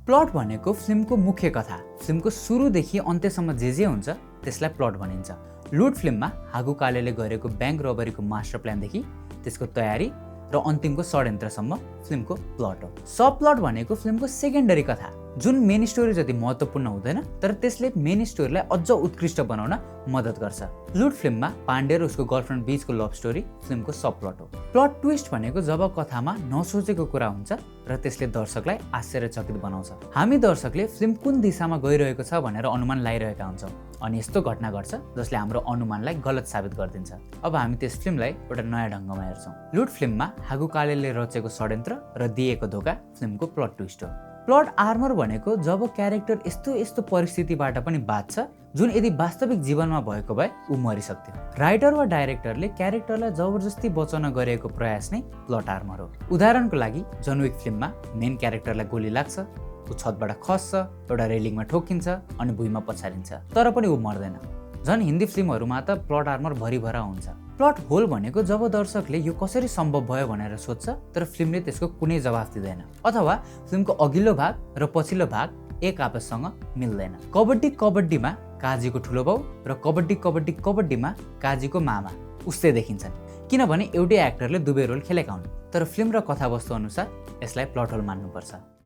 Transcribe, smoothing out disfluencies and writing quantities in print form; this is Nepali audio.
प्लट भनेको फिल्मको मुख्य कथा, फिल्मको सुरुदेखि अन्त्यसम्म जे हुन्छ त्यसलाई प्लट भनिन्छ। लुट फिल्ममा हागु कालेले गरेको ब्याङ्क रबरीको मास्टर प्लानदेखि त्यसको तयारी र अन्तिमको षड्यन्त्रसम्म फिल्मको प्लट हो। सब प्लट भनेको फिल्मको सेकेन्डरी कथा, जुन मेन स्टोरी जति महत्त्वपूर्ण हुँदैन तर त्यसले मेन स्टोरीलाई अझ उत्कृष्ट बनाउन मद्दत गर्छ। लुट फिल्ममा पाण्डे र उसको गर्लफ्रेन्ड बीचको लभ स्टोरी फिल्मको सब प्लट हो। प्लट ट्विस्ट भनेको जब कथामा नसोचेको कुरा हुन्छ र त्यसले दर्शकलाई आश्चर्यचकित बनाउँछ। हामी दर्शकले फिल्म कुन दिशामा गइरहेको छ भनेर अनुमान लगाइरहेका हुन्छौँ अनि यस्तो घटना घट्छ जसले हाम्रो अनुमानलाई गलत साबित गरिदिन्छ। अब हामी त्यस फिल्मलाई एउटा नयाँ ढङ्गमा हेर्छौँ। लुट फिल्ममा हागु कालेले रचेको षड्यन्त्र र दिएको धोका फिल्मको प्लट ट्विस्ट हो। प्लट आर्मर भनेको जब क्यारेक्टर यस्तो परिस्थितिबाट पनि बाँच्छ जुन यदि वास्तविक जीवनमा भएको भए ऊ मरिसक्थ्यो। राइटर वा डाइरेक्टरले क्यारेक्टरलाई जबरजस्ती बचाउन गरेको प्रयास नै प्लट आर्मर हो। उदाहरणको लागि जन विक फिल्ममा मेन क्यारेक्टरलाई गोली लाग्छ, ऊ छतबाट खस्छ, एउटा रेलिङमा ठोकिन्छ अनि भुइँमा पछारिन्छ, तर पनि ऊ मर्दैन। झन् हिन्दी फिल्महरूमा त प्लट आर्मर भरिभरा हुन्छ। प्लट होल भनेको जब दर्शकले यो कसरी सम्भव भयो भनेर सोध्छ तर फिल्मले त्यसको कुनै जवाफ दिँदैन, अथवा फिल्मको अघिल्लो भाग र पछिल्लो भाग एक आपससँग मिल्दैन। कबड्डी कबड्डीमा काजीको ठुलो बाउ र कबड्डीमा काजीको मामा उस्तै देखिन्छन्, किनभने एउटै एक्टरले दुवै रोल खेलेका हुन्। तर फिल्म र कथावस्तु अनुसार यसलाई प्लट होल मान्नुपर्छ।